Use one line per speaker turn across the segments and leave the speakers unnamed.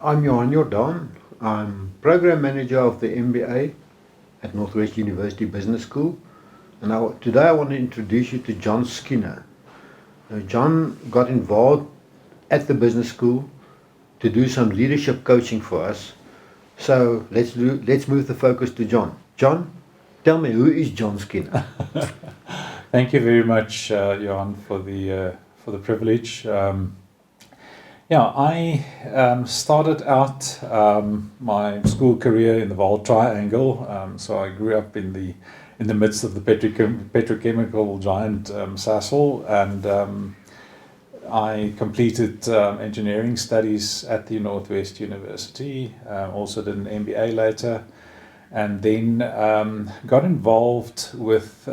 I'm Johan Jordaan. I'm Program Manager of the MBA at Northwest University Business School. And today I want to introduce you to John Skinner. John got involved at the business school to do some leadership coaching for us. So let's move the focus to John. John, tell me, who is John Skinner?
Thank you very much, Johan, for the privilege. I started out my school career in the Vaal Triangle. So I grew up in the midst of the petrochemical giant Sasol, and I completed engineering studies at the Northwest University. Also did an MBA later, and then got involved with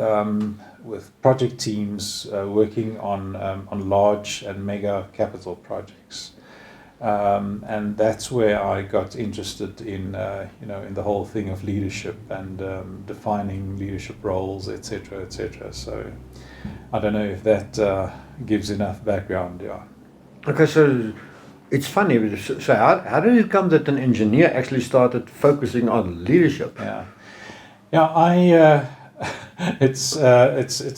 project teams working on large and mega capital projects, and that's where I got interested in in the whole thing of leadership and defining leadership roles, etc., etc. So I don't know if that gives enough background. Yeah.
Okay, so it's funny. So how did it come that an engineer actually started focusing on leadership?
It's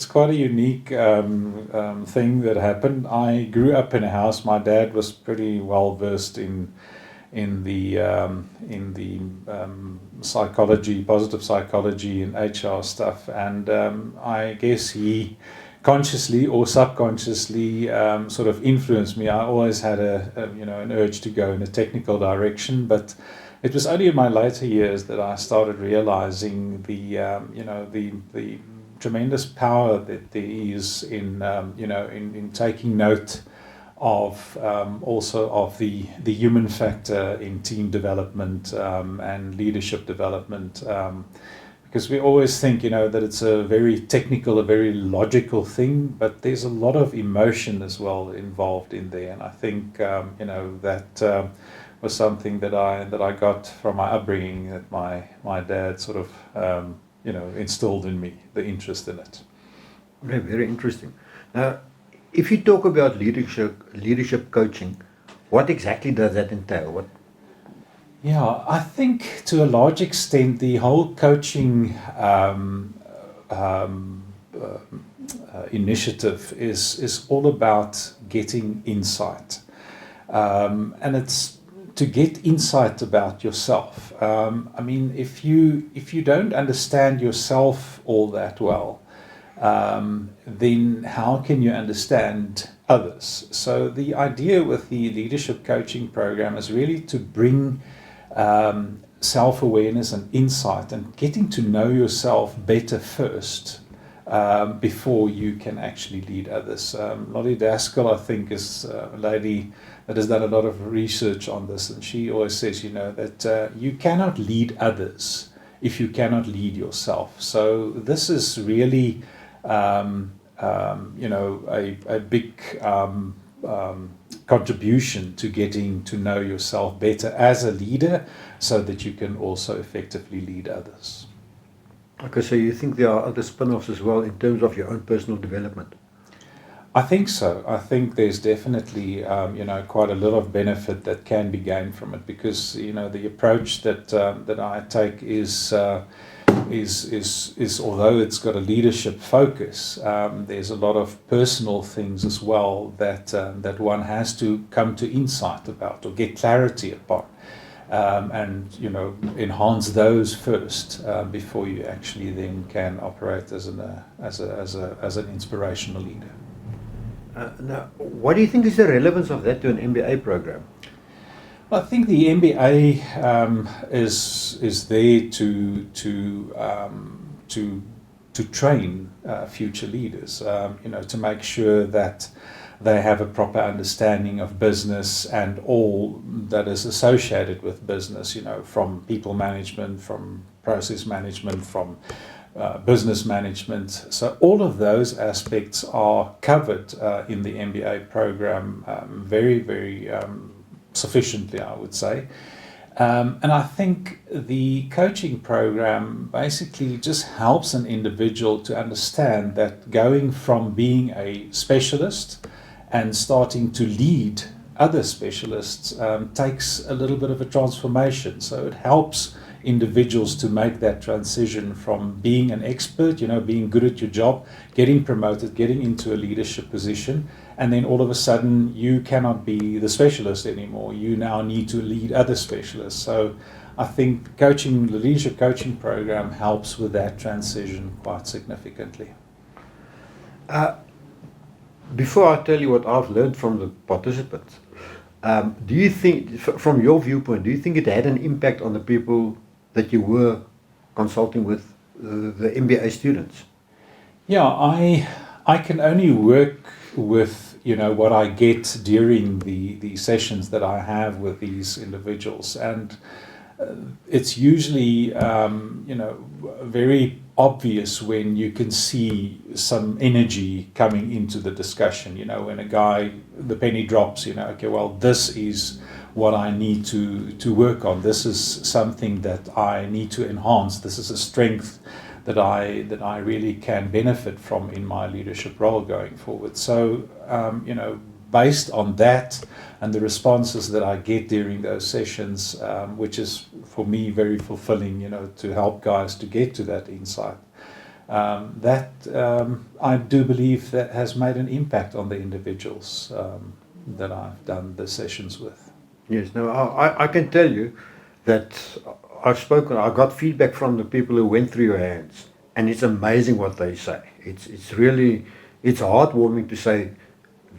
quite a unique thing that happened. I grew up in a house. My dad was pretty well versed in the psychology, positive psychology, and HR stuff, and I guess he consciously or subconsciously sort of influenced me. I always had an urge to go in a technical direction, but it was only in my later years that I started realizing the tremendous power that there is in taking note of also of the human factor in team development and leadership development. Because we always think, that it's a very technical, a very logical thing, but there's a lot of emotion as well involved in there. And I think, that was something that I got from my upbringing, that my dad sort of, instilled in me, the interest in it.
Okay, very interesting. Now, if you talk about leadership coaching, what exactly does that entail?
Yeah, I think to a large extent the whole coaching initiative is all about getting insight, and it's to get insight about yourself. If you don't understand yourself all that well, then how can you understand others? So the idea with the leadership coaching program is really to bring self-awareness and insight and getting to know yourself better first before you can actually lead others. Lottie Daskell, I think, is a lady that has done a lot of research on this, and she always says, that you cannot lead others if you cannot lead yourself. So this is really, a big contribution to getting to know yourself better as a leader, so that you can also effectively lead others.
Okay, so you think there are other spin-offs as well in terms of your own personal development?
I think so. I think there's definitely, quite a lot of benefit that can be gained from it, because the approach that I take is although it's got a leadership focus, there's a lot of personal things as well that one has to come to insight about or get clarity upon, and enhance those first before you actually then can operate as an inspirational leader.
Now, what do you think is the relevance of that to an MBA program?
I think the MBA is there to train future leaders, to make sure that they have a proper understanding of business and all that is associated with business, from people management, from process management, from business management. So all of those aspects are covered in the MBA program very, very sufficiently, I would say. And I think the coaching program basically just helps an individual to understand that going from being a specialist and starting to lead other specialists takes a little bit of a transformation. So it helps individuals to make that transition from being an expert, being good at your job, getting promoted, getting into a leadership position, and then all of a sudden you cannot be the specialist anymore. You now need to lead other specialists. So I think the leadership coaching program helps with that transition quite significantly.
Before I tell you what I've learned from the participants, do you think, from your viewpoint, do you think it had an impact on the people that you were consulting with, the MBA students?
Yeah, I can only work with what I get during the sessions that I have with these individuals, and it's usually very obvious when you can see some energy coming into the discussion. When the penny drops. Okay, well, this is what I need to work on. This is something that I need to enhance. This is a strength that I really can benefit from in my leadership role going forward. So, based on that and the responses that I get during those sessions, which is for me very fulfilling, to help guys to get to that insight, I do believe that has made an impact on the individuals that I've done the sessions with.
Yes, no, I can tell you that I got feedback from the people who went through your hands, and it's amazing what they say. It's really heartwarming to say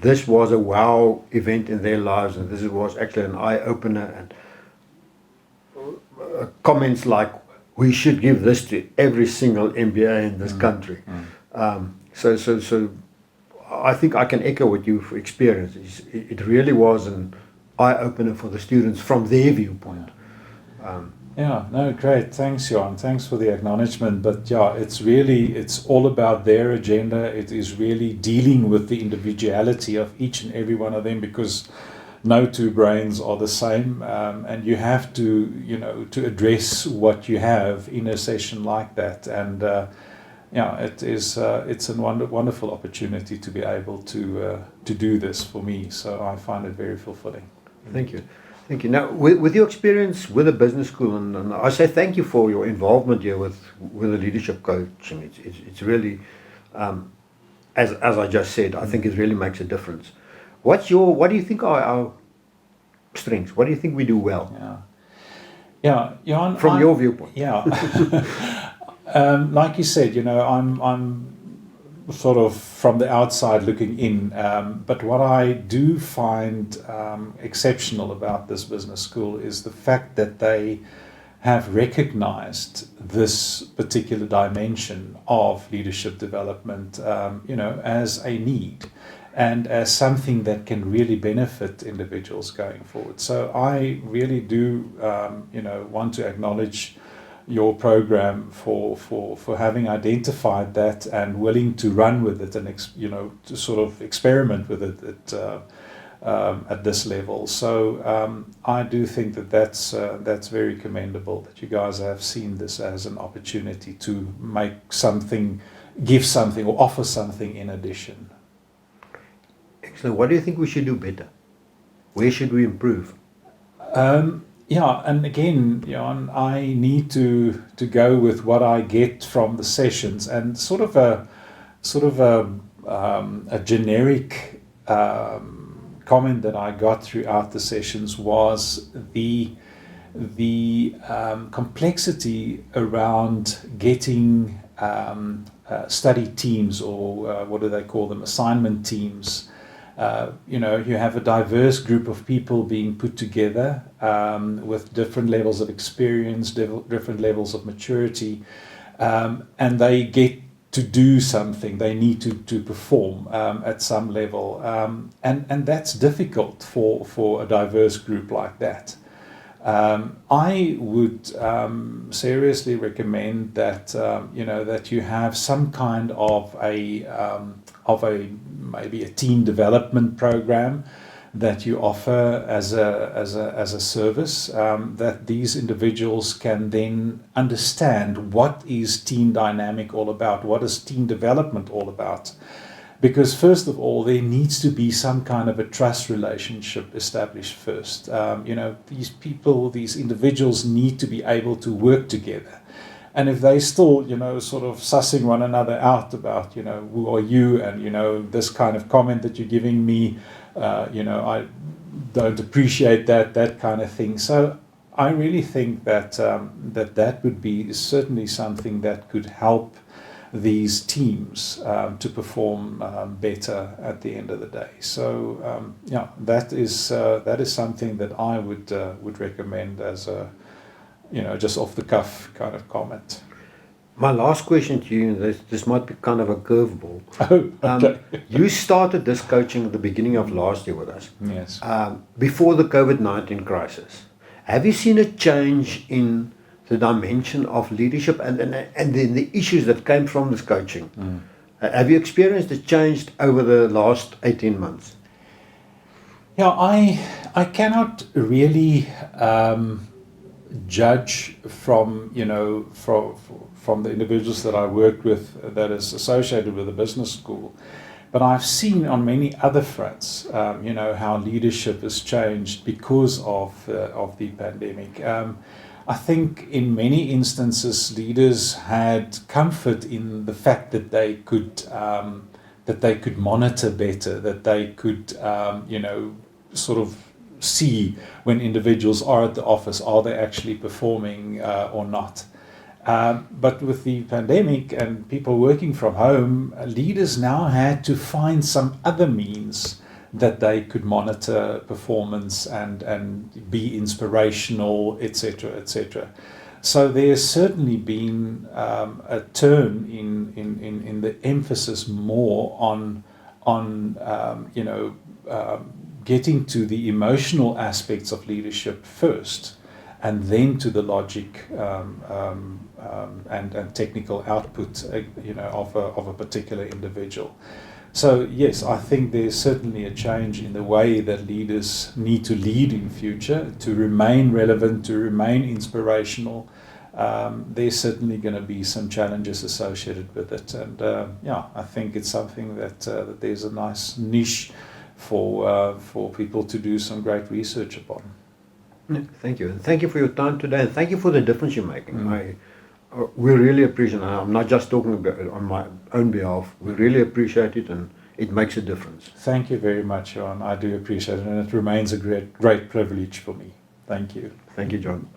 this was a wow event in their lives, and this was actually an eye-opener, and comments like, we should give this to every single MBA in this country. So I think I can echo what you've experienced. It really was an eye-opener for the students from their viewpoint.
Great. Thanks, Johan. Thanks for the acknowledgement. But yeah, it's all about their agenda. It is really dealing with the individuality of each and every one of them, because no two brains are the same, and you have to address what you have in a session like that. And it's a wonderful opportunity to be able to do this for me. So I find it very fulfilling.
Thank you. Now, with your experience with the business school, and I say thank you for your involvement here with the leadership coaching. It's really, as I just said, I think it really makes a difference. What do you think are our strengths? What do you think we do well?
Yeah, Johan.
From your viewpoint.
Yeah. Like you said, I'm sort of from the outside looking in, but what I do find exceptional about this business school is the fact that they have recognized this particular dimension of leadership development, as a need and as something that can really benefit individuals going forward. So I really do, want to acknowledge your program for having identified that and willing to run with it and to sort of experiment with it at this level. So I do think that's very commendable, that you guys have seen this as an opportunity to make something, give something, or offer something in addition.
Excellent. What do you think we should do better? Where should we improve?
Yeah, and again, I need to go with what I get from the sessions, and sort of a generic comment that I got throughout the sessions was the complexity around getting study teams, or what do they call them, assignment teams. You have a diverse group of people being put together with different levels of experience, different levels of maturity, and they get to do something. They need to perform at some level, and that's difficult for a diverse group like that. I would seriously recommend that that you have some kind of a maybe a team development program that you offer as a service, that these individuals can then understand what is team dynamic all about, what is team development all about, Because first of all, there needs to be some kind of a trust relationship established first. These people, these individuals need to be able to work together. And if they still, sort of sussing one another out about, who are you, and, this kind of comment that you're giving me, I don't appreciate that kind of thing. So I really think that that would be certainly something that could help these teams to perform better at the end of the day. So that is something that I would recommend as a just off the cuff kind of comment.
My last question to you, this might be kind of a curveball.
Oh, okay.
You started this coaching at the beginning of last year with us.
Yes.
Before the COVID-19 crisis. Have you seen a change in the dimension of leadership and then the issues that came from this coaching? Have you experienced a change over the last 18 months?
Yeah, I cannot really judge from from the individuals that I worked with that is associated with the business school, but I've seen on many other fronts, how leadership has changed because of the pandemic. I think in many instances leaders had comfort in the fact that they could monitor better, that they could sort of see when individuals are at the office, are they actually performing or not. But with the pandemic and people working from home, leaders now had to find some other means that they could monitor performance and be inspirational, etc., etc. So there's certainly been a turn in the emphasis more on getting to the emotional aspects of leadership first, and then to the logic and technical output, of a particular individual. So yes, I think there's certainly a change in the way that leaders need to lead in future to remain relevant, to remain inspirational. There's certainly going to be some challenges associated with it, and I think it's something that there's a nice niche for people to do some great research upon.
Thank you. And thank you for your time today, and thank you for the difference you're making. We really appreciate it. I'm not just talking about it on my own behalf. We really appreciate it, and it makes a difference.
Thank you very much, Johan. I do appreciate it, and it remains a great privilege for me. Thank you.
Thank you, John.